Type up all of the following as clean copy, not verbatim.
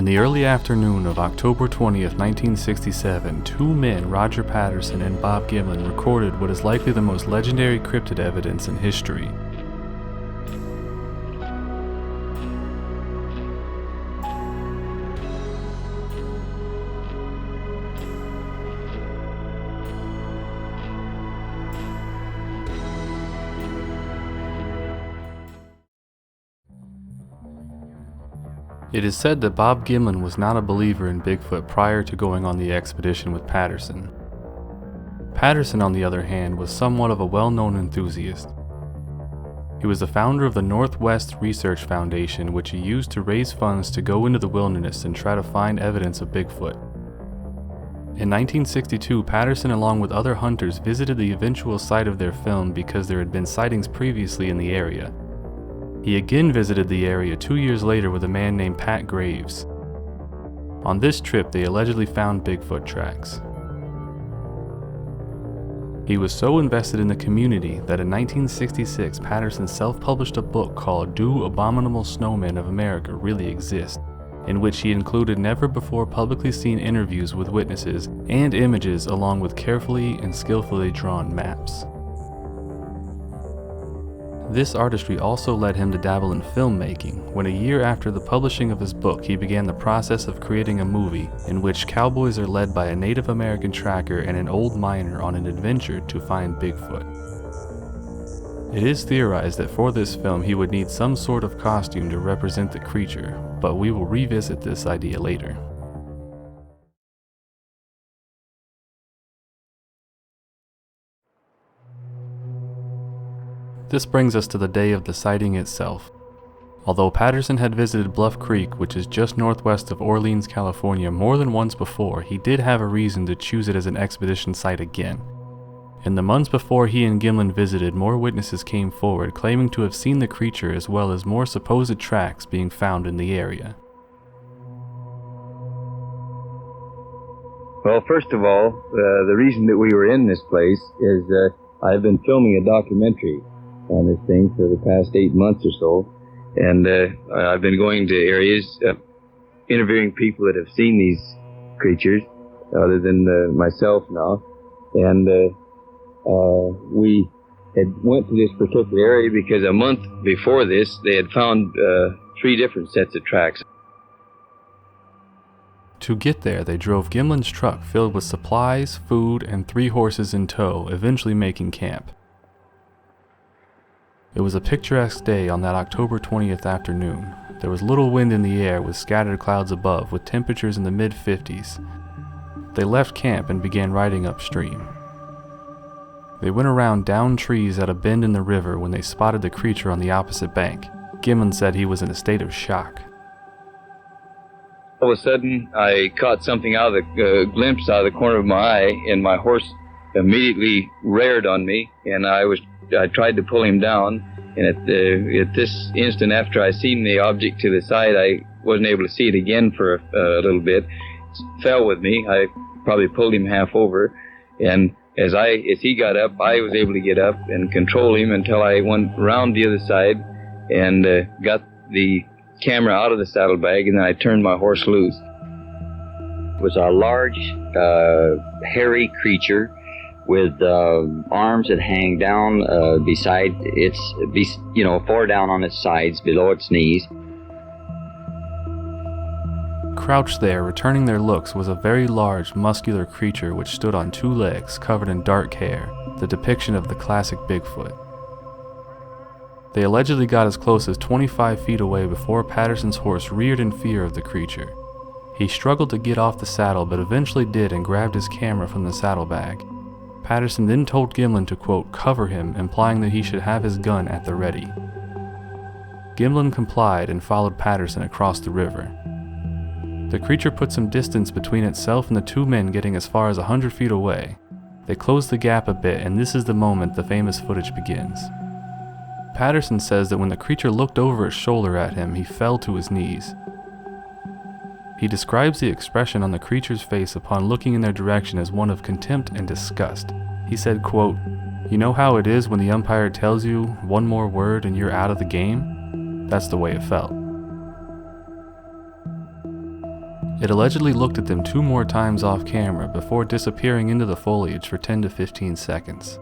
In the early afternoon of October 20th, 1967, two men, Roger Patterson and Bob Gimlin, recorded what is likely the most legendary cryptid evidence in history. It is said that Bob Gimlin was not a believer in Bigfoot prior to going on the expedition with Patterson. Patterson, on the other hand, was somewhat of a well-known enthusiast. He was the founder of the Northwest Research Foundation, which he used to raise funds to go into the wilderness and try to find evidence of Bigfoot. In 1962, Patterson, along with other hunters, visited the eventual site of their film because there had been sightings previously in the area. He again visited the area 2 years later with a man named Pat Graves. On this trip, they allegedly found Bigfoot tracks. He was so invested in the community that in 1966, Patterson self-published a book called Do Abominable Snowmen of America Really Exist?, in which he included never before publicly seen interviews with witnesses and images along with carefully and skillfully drawn maps. This artistry also led him to dabble in filmmaking, when a year after the publishing of his book he began the process of creating a movie in which cowboys are led by a Native American tracker and an old miner on an adventure to find Bigfoot. It is theorized that for this film he would need some sort of costume to represent the creature, but we will revisit this idea later. This brings us to the day of the sighting itself. Although Patterson had visited Bluff Creek, which is just northwest of Orleans, California, more than once before, he did have a reason to choose it as an expedition site again. In the months before he and Gimlin visited, more witnesses came forward claiming to have seen the creature as well as more supposed tracks being found in the area. Well, first of all, the reason that we were in this place is I've been filming a documentary on this thing for the past 8 months or so, and I've been going to areas, interviewing people that have seen these creatures, other than myself now, and we had went to this particular area because a month before this they had found 3 different sets of tracks. To get there, they drove Gimlin's truck filled with supplies, food, and 3 horses in tow, eventually making camp. It was a picturesque day on that October 20th afternoon. There was little wind in the air with scattered clouds above, with temperatures in the mid-50s. They left camp and began riding upstream. They went around down trees at a bend in the river when they spotted the creature on the opposite bank. Gimlin said he was in a state of shock. All of a sudden, I caught something out of the glimpse out of the corner of my eye, and my horse immediately reared on me, and I tried to pull him down, and at this instant after I seen the object to the side, I wasn't able to see it again for a little bit. It fell with me. I probably pulled him half over, and as he got up, I was able to get up and control him until I went around the other side and got the camera out of the saddlebag, and then I turned my horse loose. It was a large, hairy creature with arms that hang down beside its, far down on its sides, below its knees. Crouched there, returning their looks, was a very large, muscular creature which stood on 2 legs, covered in dark hair, the depiction of the classic Bigfoot. They allegedly got as close as 25 feet away before Patterson's horse reared in fear of the creature. He struggled to get off the saddle, but eventually did and grabbed his camera from the saddlebag. Patterson then told Gimlin to, quote, cover him, implying that he should have his gun at the ready. Gimlin complied and followed Patterson across the river. The creature put some distance between itself and the 2 men getting as far as 100 feet away. They closed the gap a bit, and this is the moment the famous footage begins. Patterson says that when the creature looked over its shoulder at him, he fell to his knees. He describes the expression on the creature's face upon looking in their direction as one of contempt and disgust. He said, quote, you know how it is when the umpire tells you one more word and you're out of the game? That's the way it felt. It allegedly looked at them 2 more times off camera before disappearing into the foliage for 10 to 15 seconds.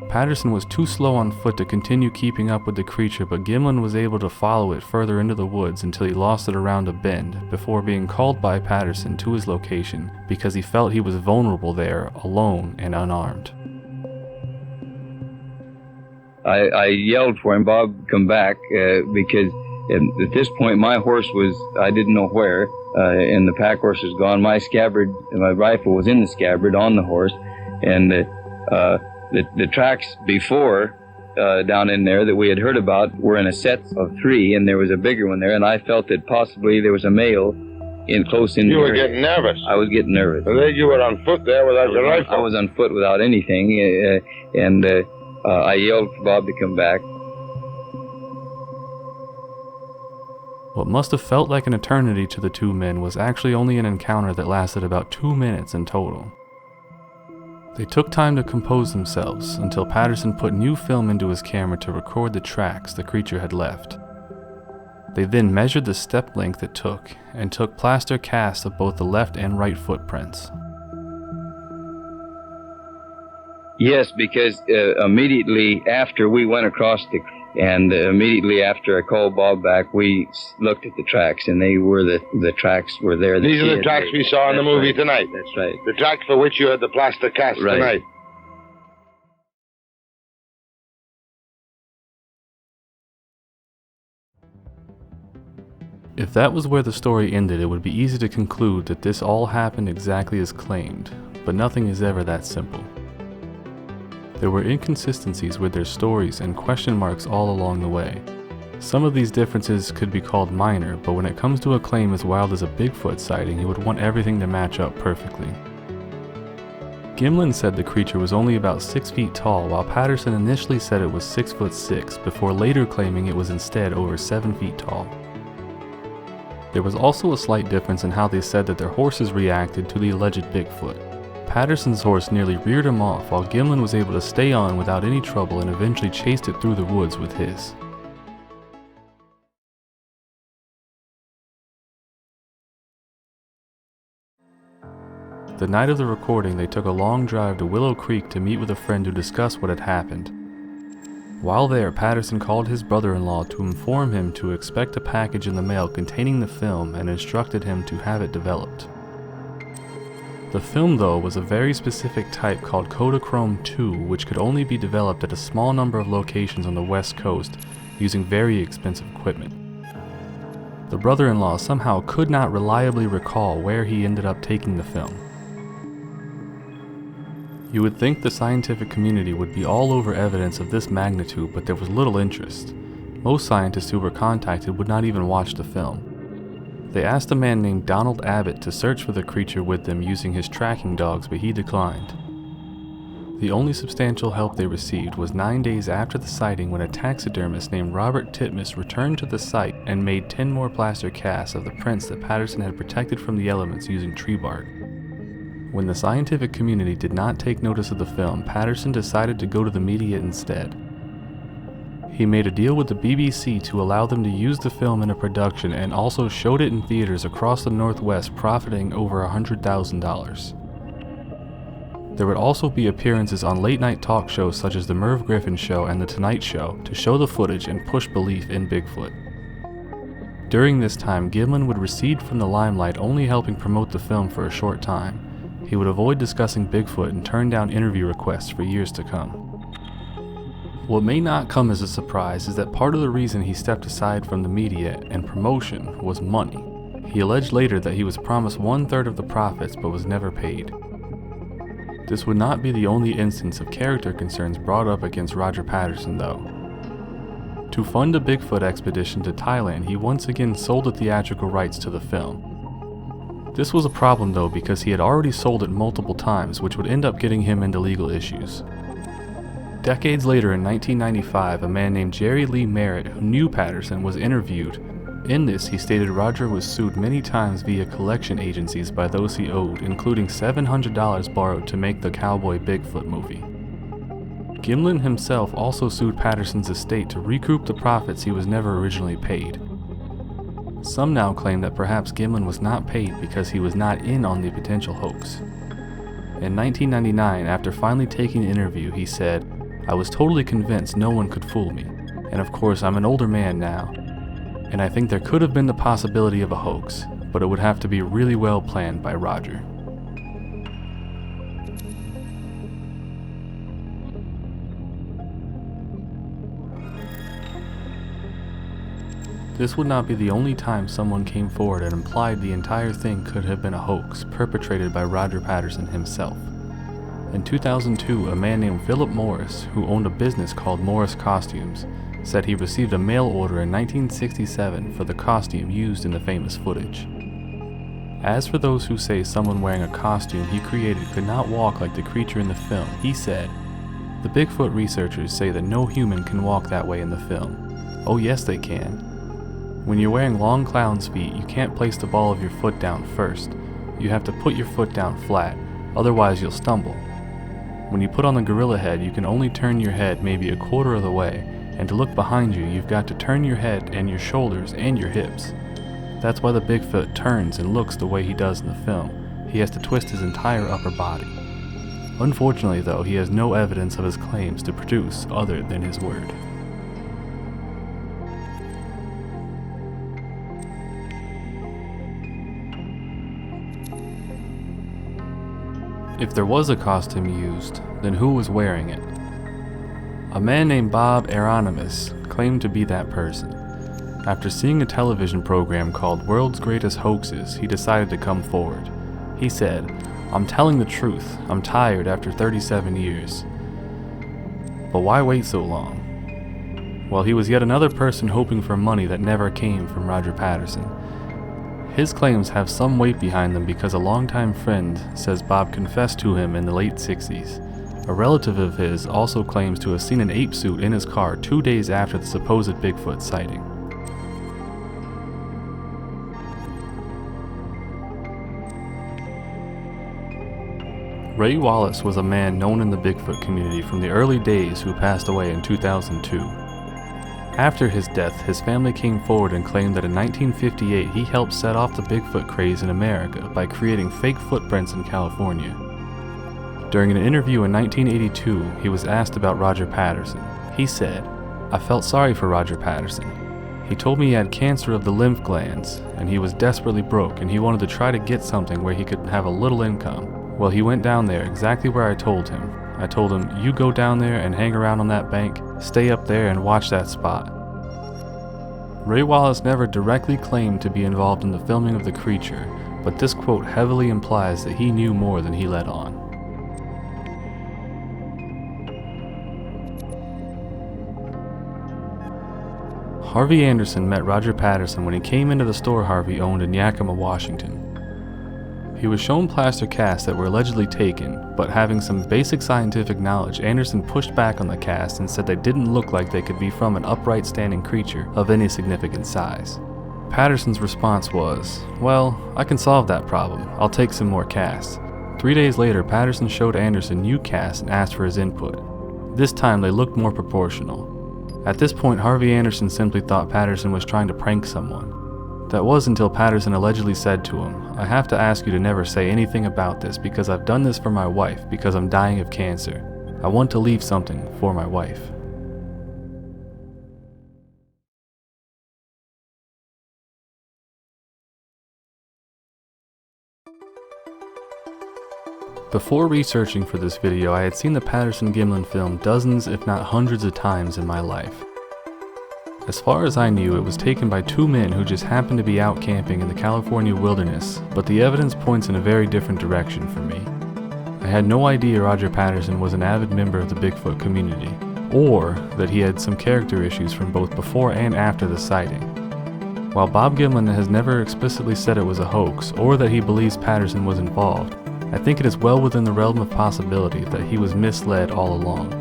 Patterson was too slow on foot to continue keeping up with the creature, but Gimlin was able to follow it further into the woods until he lost it around a bend before being called by Patterson to his location because he felt he was vulnerable there, alone and unarmed. I yelled for him, "Bob, come back," because at this point my horse was, I didn't know where, and the pack horse was gone. My scabbard, my rifle was in the scabbard on the horse, and the tracks before down in there that we had heard about were in a set of 3, and there was a bigger one there, and I felt that possibly there was a male close in there. You were getting nervous. I was getting nervous. And then you were on foot there without your rifle. I was on foot without anything, and I yelled for Bob to come back. What must have felt like an eternity to the 2 men was actually only an encounter that lasted about 2 minutes in total. They took time to compose themselves until Patterson put new film into his camera to record the tracks the creature had left. They then measured the step length it took and took plaster casts of both the left and right footprints. Yes, because immediately after we went across and immediately after I called Bob back, we looked at the tracks, and they were the tracks were there. These are the tracks we saw in the movie tonight. That's right. The tracks for which you had the plaster cast tonight. If that was where the story ended, it would be easy to conclude that this all happened exactly as claimed, but nothing is ever that simple. There were inconsistencies with their stories and question marks all along the way. Some of these differences could be called minor, but when it comes to a claim as wild as a Bigfoot sighting, you would want everything to match up perfectly. Gimlin said the creature was only about 6 feet tall, while Patterson initially said it was 6'6", before later claiming it was instead over 7 feet tall. There was also a slight difference in how they said that their horses reacted to the alleged Bigfoot. Patterson's horse nearly reared him off, while Gimlin was able to stay on without any trouble and eventually chased it through the woods with his. The night of the recording, they took a long drive to Willow Creek to meet with a friend to discuss what had happened. While there, Patterson called his brother-in-law to inform him to expect a package in the mail containing the film and instructed him to have it developed. The film, though, was a very specific type called Kodachrome 2, which could only be developed at a small number of locations on the West Coast using very expensive equipment. The brother-in-law somehow could not reliably recall where he ended up taking the film. You would think the scientific community would be all over evidence of this magnitude, but there was little interest. Most scientists who were contacted would not even watch the film. They asked a man named Donald Abbott to search for the creature with them using his tracking dogs, but he declined. The only substantial help they received was 9 days after the sighting, when a taxidermist named Robert Titmus returned to the site and made 10 more plaster casts of the prints that Patterson had protected from the elements using tree bark. When the scientific community did not take notice of the film, Patterson decided to go to the media instead. He made a deal with the BBC to allow them to use the film in a production and also showed it in theaters across the Northwest, profiting over $100,000. There would also be appearances on late-night talk shows such as The Merv Griffin Show and The Tonight Show to show the footage and push belief in Bigfoot. During this time, Gimlin would recede from the limelight, only helping promote the film for a short time. He would avoid discussing Bigfoot and turn down interview requests for years to come. What may not come as a surprise is that part of the reason he stepped aside from the media and promotion was money. He alleged later that he was promised 1/3 of the profits but was never paid. This would not be the only instance of character concerns brought up against Roger Patterson, though. To fund a Bigfoot expedition to Thailand, he once again sold the theatrical rights to the film. This was a problem though, because he had already sold it multiple times, which would end up getting him into legal issues. Decades later, in 1995, a man named Jerry Lee Merritt, who knew Patterson, was interviewed. In this, he stated Roger was sued many times via collection agencies by those he owed, including $700 borrowed to make the Cowboy Bigfoot movie. Gimlin himself also sued Patterson's estate to recoup the profits he was never originally paid. Some now claim that perhaps Gimlin was not paid because he was not in on the potential hoax. In 1999, after finally taking the interview, he said, "I was totally convinced no one could fool me, and of course I'm an older man now, and I think there could have been the possibility of a hoax, but it would have to be really well planned by Roger." This would not be the only time someone came forward and implied the entire thing could have been a hoax perpetrated by Roger Patterson himself. In 2002, a man named Philip Morris, who owned a business called Morris Costumes, said he received a mail order in 1967 for the costume used in the famous footage. As for those who say someone wearing a costume he created could not walk like the creature in the film, he said, "The Bigfoot researchers say that no human can walk that way in the film. Oh yes they can. When you're wearing long clown's feet, you can't place the ball of your foot down first. You have to put your foot down flat, otherwise you'll stumble. When you put on the gorilla head, you can only turn your head maybe a quarter of the way, and to look behind you, you've got to turn your head and your shoulders and your hips. That's why the Bigfoot turns and looks the way he does in the film. He has to twist his entire upper body. Unfortunately though, he has no evidence of his claims to produce other than his word." If there was a costume used, then who was wearing it? A man named Bob Heironimus claimed to be that person. After seeing a television program called World's Greatest Hoaxes, he decided to come forward. He said, "I'm telling the truth. I'm tired after 37 years. But why wait so long?" Well, he was yet another person hoping for money that never came from Roger Patterson. His claims have some weight behind them because a longtime friend says Bob confessed to him in the late 60s. A relative of his also claims to have seen an ape suit in his car 2 days after the supposed Bigfoot sighting. Ray Wallace was a man known in the Bigfoot community from the early days who passed away in 2002. After his death, his family came forward and claimed that in 1958 he helped set off the Bigfoot craze in America by creating fake footprints in California. During an interview in 1982, he was asked about Roger Patterson. He said, "I felt sorry for Roger Patterson. He told me he had cancer of the lymph glands, and he was desperately broke, and he wanted to try to get something where he could have a little income. Well, he went down there exactly where I told him. I told him, you go down there and hang around on that bank, stay up there and watch that spot." Ray Wallace never directly claimed to be involved in the filming of the creature, but this quote heavily implies that he knew more than he let on. Harvey Anderson met Roger Patterson when he came into the store Harvey owned in Yakima, Washington. He was shown plaster casts that were allegedly taken, but having some basic scientific knowledge, Anderson pushed back on the casts and said they didn't look like they could be from an upright standing creature of any significant size. Patterson's response was, "Well, I can solve that problem. I'll take some more casts." 3 days later, Patterson showed Anderson new casts and asked for his input. This time they looked more proportional. At this point, Harvey Anderson simply thought Patterson was trying to prank someone. That was until Patterson allegedly said to him, "I have to ask you to never say anything about this because I've done this for my wife because I'm dying of cancer. I want to leave something for my wife." Before researching for this video, I had seen the Patterson-Gimlin film dozens if not hundreds of times in my life. As far as I knew, it was taken by two men who just happened to be out camping in the California wilderness, but the evidence points in a very different direction for me. I had no idea Roger Patterson was an avid member of the Bigfoot community, or that he had some character issues from both before and after the sighting. While Bob Gimlin has never explicitly said it was a hoax, or that he believes Patterson was involved, I think it is well within the realm of possibility that he was misled all along.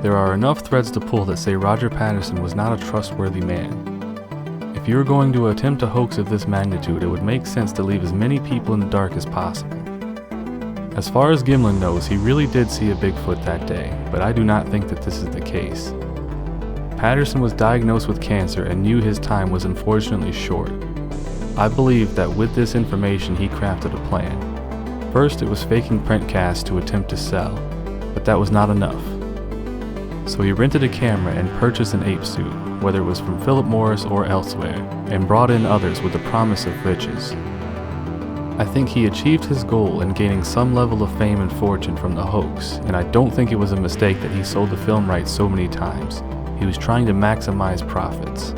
There are enough threads to pull that say Roger Patterson was not a trustworthy man. If you were going to attempt a hoax of this magnitude, it would make sense to leave as many people in the dark as possible. As far as Gimlin knows, he really did see a Bigfoot that day, but I do not think that this is the case. Patterson was diagnosed with cancer and knew his time was unfortunately short. I believe that with this information he crafted a plan. First, it was faking print casts to attempt to sell, but that was not enough. So he rented a camera and purchased an ape suit, whether it was from Philip Morris or elsewhere, and brought in others with the promise of riches. I think he achieved his goal in gaining some level of fame and fortune from the hoax, and I don't think it was a mistake that he sold the film rights so many times. He was trying to maximize profits.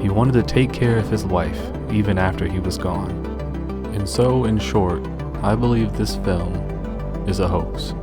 He wanted to take care of his wife, even after he was gone. And so, in short, I believe this film is a hoax.